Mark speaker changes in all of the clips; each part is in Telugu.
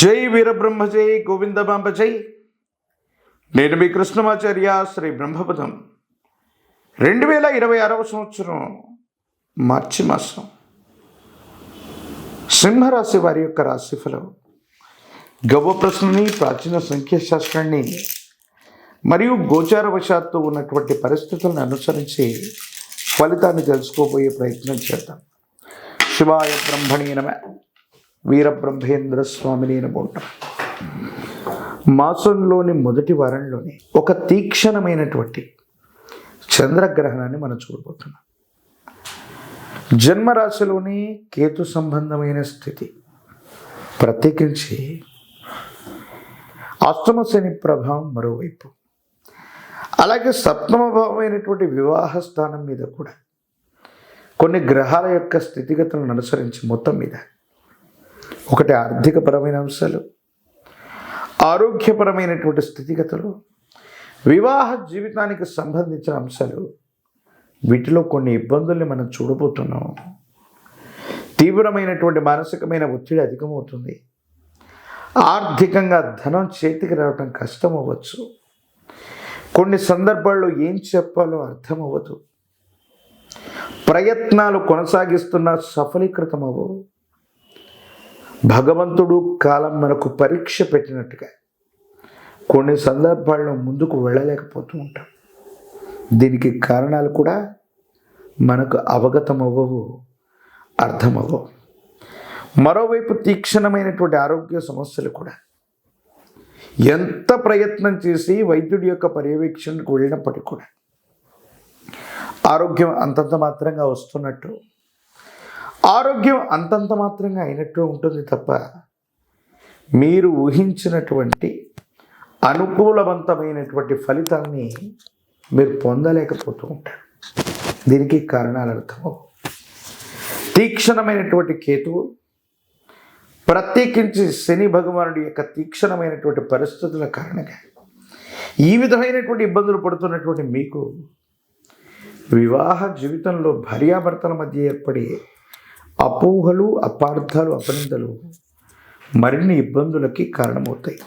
Speaker 1: జై వీరబ్రహ్మ జై గోవిందమాంబ జై. నేను మీ కృష్ణమాచార్య శ్రీ బ్రహ్మపదం. 2026 సంవత్సరం మార్చి మాసం సింహరాశి వారి యొక్క రాశిఫలం గవ్వ ప్రశ్నని, ప్రాచీన సంఖ్యాశాస్త్రాన్ని మరియు గోచారవశాత్తు ఉన్నటువంటి పరిస్థితులను అనుసరించి ఫలితాన్ని తెలుసుకోబోయే ప్రయత్నం చేద్దాం. శివాయ బ్రహ్మణే నమః. వీరబ్రహ్మేంద్ర స్వామిని నమః. మాసంలోని మొదటి వారంలోని ఒక తీక్షణమైనటువంటి చంద్రగ్రహణాన్ని మనం చూడబోతున్నాం. జన్మరాశిలోని కేతు సంబంధమైన స్థితి, ప్రత్యేకించి అష్టమ శని ప్రభావం మరోవైపు, అలాగే సప్తమ భావమైనటువంటి వివాహ స్థానం మీద కూడా కొన్ని గ్రహాల యొక్క స్థితిగతులను అనుసరించి మొత్తం మీద ఒకటి ఆర్థికపరమైన అంశాలు, ఆరోగ్యపరమైనటువంటి స్థితిగతులు, వివాహ జీవితానికి సంబంధించిన అంశాలు, వీటిలో కొన్ని ఇబ్బందుల్ని మనం చూడబోతున్నాం. తీవ్రమైనటువంటి మానసికమైన ఒత్తిడి అధికమవుతుంది. ఆర్థికంగా ధనం చేతికి రావటం కష్టం అవ్వచ్చు. కొన్ని సందర్భాల్లో ఏం చెప్పాలో అర్థం అవ్వదు. ప్రయత్నాలు కొనసాగిస్తున్న సఫలీకృతం అవ్వవు. భగవంతుడు కాలం మనకు పరీక్ష పెట్టినట్టుగా కొన్ని సందర్భాల్లో ముందుకు వెళ్ళలేకపోతూ ఉంటాం. దీనికి కారణాలు కూడా మనకు అవగతం అవ్వవు, అర్థమవ్వవు. మరోవైపు తీక్షణమైనటువంటి ఆరోగ్య సమస్యలు కూడా ఎంత ప్రయత్నం చేసి వైద్యుడి యొక్క పర్యవేక్షణకు వెళ్ళినప్పటికీ కూడా ఆరోగ్యం అంతంత మాత్రంగా వస్తున్నట్టు, ఆరోగ్యం అంతంత మాత్రంగా అయినట్టు ఉంటుంది తప్ప మీరు ఊహించినటువంటి అనుకూలవంతమైనటువంటి ఫలితాన్ని మీరు పొందలేకపోతూ ఉంటారు. దీనికి కారణాలు అర్థమవు. తీక్షణమైనటువంటి కేతువు, ప్రత్యేకించి శని భగవానుడి యొక్క తీక్షణమైనటువంటి పరిస్థితుల కారణంగా ఈ విధమైనటువంటి ఇబ్బందులు పడుతున్నటువంటి మీకు వివాహ జీవితంలో భార్యాభర్తల మధ్య ఏర్పడే అపోహలు, అపార్థాలు, అపనిందలు మరిన్ని ఇబ్బందులకి కారణమవుతాయి.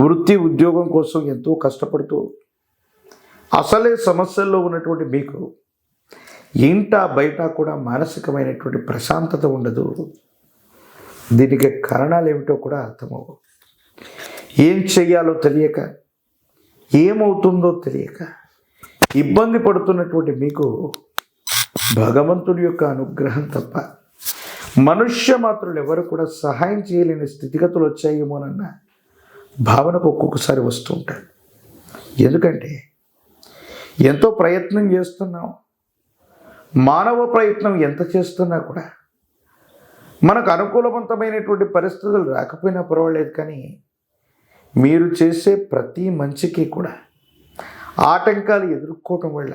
Speaker 1: వృత్తి ఉద్యోగం కోసం ఎంతో కష్టపడుతూ అసలే సమస్యల్లో ఉన్నటువంటి మీకు ఇంట బయట కూడా మానసికమైనటువంటి ప్రశాంతత ఉండదు. దీనికి కారణాలు ఏమిటో కూడా అర్థమవు. ఏం చెయ్యాలో తెలియక, ఏమవుతుందో తెలియక ఇబ్బంది పడుతున్నటువంటి మీకు భగవంతుడి యొక్క అనుగ్రహం తప్ప మనుష్య మాత్రులు ఎవరు కూడా సహాయం చేయలేని స్థితిగతులు వచ్చాయేమోనన్న భావనకు ఒక్కొక్కసారి వస్తూ ఉంటారు. ఎందుకంటే ఎంతో ప్రయత్నం చేస్తున్నాం. మానవ ప్రయత్నం ఎంత చేస్తున్నా కూడా మనకు అనుకూలవంతమైనటువంటి పరిస్థితులు రాకపోయినా పర్వాలేదు, కానీ మీరు చేసే ప్రతి మంచికి కూడా ఆటంకాలు ఎదుర్కోవటం వల్ల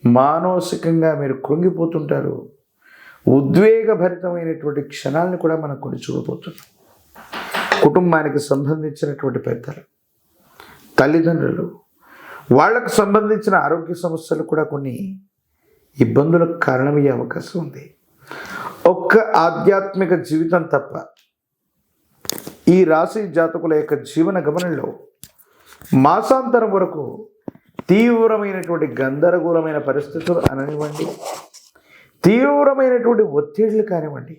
Speaker 1: మానసికంగా మీరు కృంగిపోతుంటారు. ఉద్వేగభరితమైనటువంటి క్షణాలను కూడా మనం కొన్ని చూడబోతున్నాం. కుటుంబానికి సంబంధించినటువంటి పెద్దలు, తల్లిదండ్రులు, వాళ్లకు సంబంధించిన ఆరోగ్య సమస్యలు కూడా కొన్ని ఇబ్బందులకు కారణమయ్యే అవకాశం ఉంది. ఒక్క ఆధ్యాత్మిక జీవితం తప్ప ఈ రాశి జాతకుల యొక్క జీవన గమనంలో మాసాంతరం వరకు తీవ్రమైనటువంటి గందరగోళమైన పరిస్థితులు అననివ్వండి, తీవ్రమైనటువంటి ఒత్తిడులు కానివ్వండి,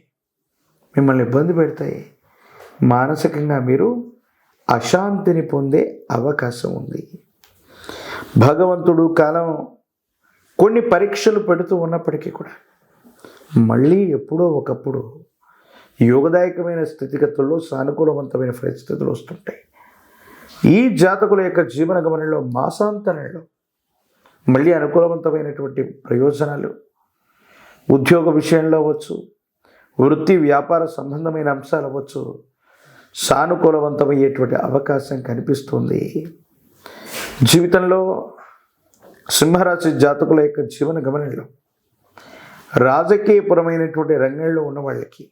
Speaker 1: మిమ్మల్ని ఇబ్బంది పెడతాయి. మానసికంగా మీరు అశాంతిని పొందే అవకాశం ఉంది. భగవంతుడు కాలం కొన్ని పరీక్షలు పెడుతూ ఉన్నప్పటికీ కూడా మళ్ళీ ఎప్పుడో ఒకప్పుడు యోగదాయకమైన స్థితిగతుల్లో సానుకూలవంతమైన పరిస్థితులు వస్తుంటాయి. ఈ జాతకుల యొక్క జీవన గమనంలో మాసాంతరంలో మళ్ళీ అనుకూలవంతమైనటువంటి ప్రయోజనాలు, ఉద్యోగ విషయంలో అవ్వచ్చు, వృత్తి వ్యాపార సంబంధమైన అంశాలు అవ్వచ్చు, సానుకూలవంతమయ్యేటువంటి అవకాశం కనిపిస్తుంది. జీవితంలో సింహరాశి జాతకుల యొక్క జీవన గమనంలో రాజకీయపరమైనటువంటి రంగంలో ఉన్న వాళ్ళకి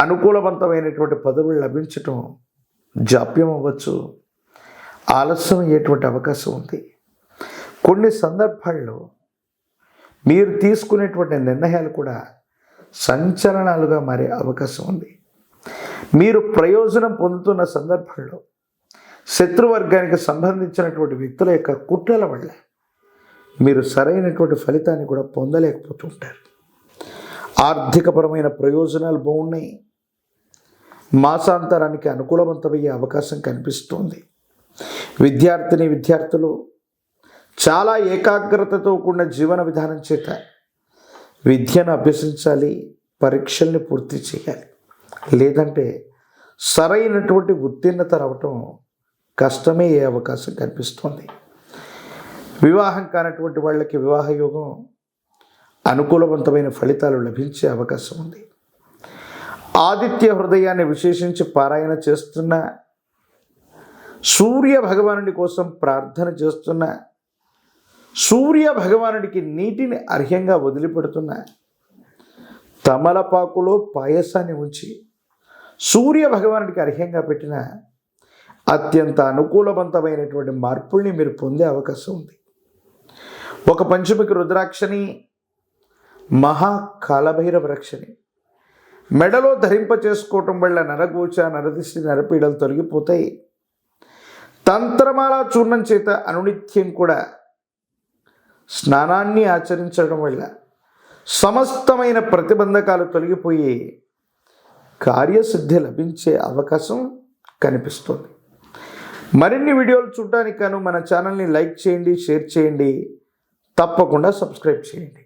Speaker 1: అనుకూలవంతమైనటువంటి పదవులు లభించటం జాప్యం అవ్వచ్చు, ఆలస్యం అయ్యేటువంటి అవకాశం ఉంది. కొన్ని సందర్భాల్లో మీరు తీసుకునేటువంటి నిర్ణయాలు కూడా సంచలనాలుగా మారే అవకాశం ఉంది. మీరు ప్రయోజనం పొందుతున్న సందర్భంలో శత్రువర్గానికి సంబంధించినటువంటి వ్యక్తుల యొక్క కుట్రల వల్ల మీరు సరైనటువంటి ఫలితాన్ని కూడా పొందలేకపోతుంటారు. ఆర్థికపరమైన ప్రయోజనాలు బాగున్నాయి. మాసాంతరానికి అనుకూలవంతమయ్యే అవకాశం కనిపిస్తోంది. విద్యార్థులు చాలా ఏకాగ్రతతో కూడిన జీవన విధానం చేత విద్యను అభ్యసించాలి, పరీక్షల్ని పూర్తి చేయాలి. లేదంటే సరైనటువంటి ఉత్తీర్ణత రావటం కష్టమే అయ్యే అవకాశం కనిపిస్తోంది. వివాహం కానటువంటి వాళ్ళకి వివాహ యోగం అనుకూలవంతమైన ఫలితాలు లభించే అవకాశం ఉంది. ఆదిత్య హృదయాన్ని విశేషించి పారాయణ చేస్తున్న, సూర్య భగవానుడి కోసం ప్రార్థన చేస్తున్న, సూర్య భగవానుడికి నీటిని అర్ఘ్యంగా వదిలిపెడుతున్న, తమలపాకులో పాయసాన్ని ఉంచి సూర్య భగవానుడికి అర్ఘ్యంగా పెట్టిన అత్యంత అనుకూలవంతమైనటువంటి మార్పుల్ని మీరు పొందే అవకాశం ఉంది. ఒక పంచముఖి రుద్రాక్షని, మహాకాలభైరవ రక్షని మెడలో ధరింప చేసుకోవటం వల్ల నరగోచ, నరదిష్టి, నరపీడలు తొలగిపోతాయి. తంత్రమాల చూర్ణం చేత అనునిత్యం కూడా స్నానాన్ని ఆచరించడం వల్ల సమస్తమైన ప్రతిబంధకాలు తొలగిపోయి కార్యసిద్ధి లభించే అవకాశం కనిపిస్తుంది. మరిన్ని వీడియోలు చూడడానికి గాను మన ఛానల్ని లైక్ చేయండి, షేర్ చేయండి, తప్పకుండా సబ్స్క్రైబ్ చేయండి.